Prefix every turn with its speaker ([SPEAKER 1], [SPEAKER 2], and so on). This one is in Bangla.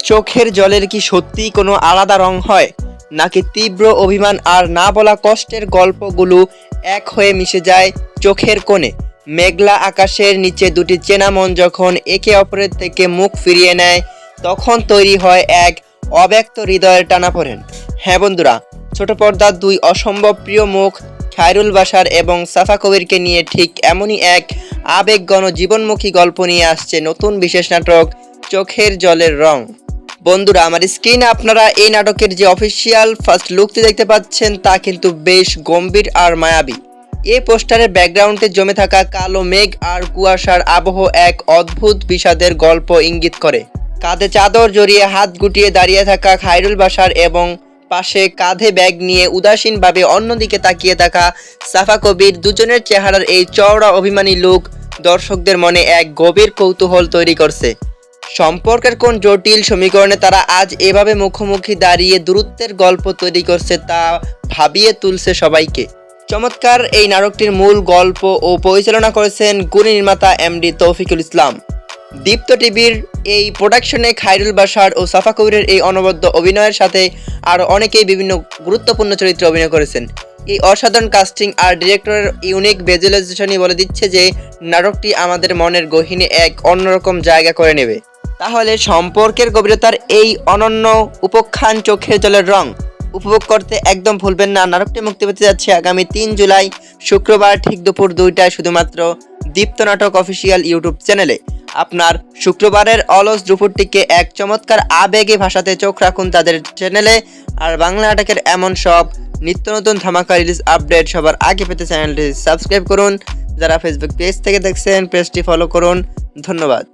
[SPEAKER 1] চোখের জলের কি সত্যিই কোনো আলাদা রং হয়, নাকি তীব্র অভিমান আর না বলা কষ্টের গল্পগুলো এক হয়ে মিশে যায় চোখের কোণে? মেঘলা আকাশের নিচে দুটি চেনা মন যখন একে অপরের থেকে মুখ ফিরিয়ে নেয়, তখন তৈরি হয় এক অব্যক্ত হৃদয়ের টানাপোড়েন। হ্যাঁ বন্ধুরা, ছোট পর্দার দুই অসম্ভব প্রিয় মুখ খায়রুল বাশার এবং সাফা কবিরকে নিয়ে ঠিক এমনই এক আবেগঘন জীবনমুখী গল্প নিয়ে আসছে নতুন বিশেষ নাটক চোখের জলের রং। বন্ধুরা, আমার স্ক্রিনে আপনারা এই নাটকের যে অফিসিয়াল ফার্স্ট লুকটি দেখতে পাচ্ছেন তা কিন্তু বেশ গম্ভীর আর মায়াবী। এই পোস্টারের ব্যাকগ্রাউন্ডে জমে থাকা কালো মেঘ আর কুয়াশার আবহ এক অদ্ভুত বিষাদের গল্প ইঙ্গিত করে। কাঁধে চাদর জড়িয়ে হাত গুটিয়ে দাঁড়িয়ে থাকা খায়রুল বাশার এবং পাশে কাঁধে ব্যাগ নিয়ে উদাসীনভাবে অন্যদিকে তাকিয়ে থাকা সাফা কবির, দুজনের চেহারার এই চওড়া অভিমানী লুক দর্শকদের মনে এক গভীর কৌতূহল তৈরি করছে। সম্পর্কের কোন জটিল সমীকরণে তারা আজ এভাবে মুখোমুখি দাঁড়িয়ে দূরত্বের গল্প তৈরি করছে তা ভাবিয়ে তুলছে সবাইকে। চমৎকার এই নাটকটির মূল গল্প ও পরিচালনা করেছেন গুণী নির্মাতা এমডি তৌফিকুল ইসলাম। দীপ্ত টিভির এই প্রোডাকশনে খায়রুল বাশার ও সাফা কবিরের এই অনবদ্য অভিনয়ের সাথে আরও অনেকেই বিভিন্ন গুরুত্বপূর্ণ চরিত্রে অভিনয় করেছেন। এই অসাধারণ কাস্টিং আর ডিরেক্টরের ইউনিক ভিজুয়ালাইজেশনই বলে দিচ্ছে যে নাটকটি আমাদের মনের গহীনে এক অন্যরকম জায়গা করে নেবে। তাহলে সম্পর্কের গভীরতার এই অনন্য উপাখ্যান চোখের জলের রং উপভোগ করতে একদম ভুলবেন না। নাটকটি মুক্তি পেতে যাচ্ছে আগামী 3 জুলাই শুক্রবার ঠিক দুপুর 2টায় শুধুমাত্র দীপ্ত নাটক অফিসিয়াল ইউটিউব চ্যানেলে। আপনার শুক্রবারের অলস দুপুরটিকে এক চমৎকার আবেগে ভাষাতে চোখ রাখুন তাদের চ্যানেলে। আর বাংলা নাটকের এমন সব নিত্য নতুন ধামাকা রিলিজ আপডেট সবার আগে পেতে চ্যানেলটি সাবস্ক্রাইব করুন। যারা ফেসবুক পেজ থেকে দেখছেন পেজটি ফলো করুন। ধন্যবাদ।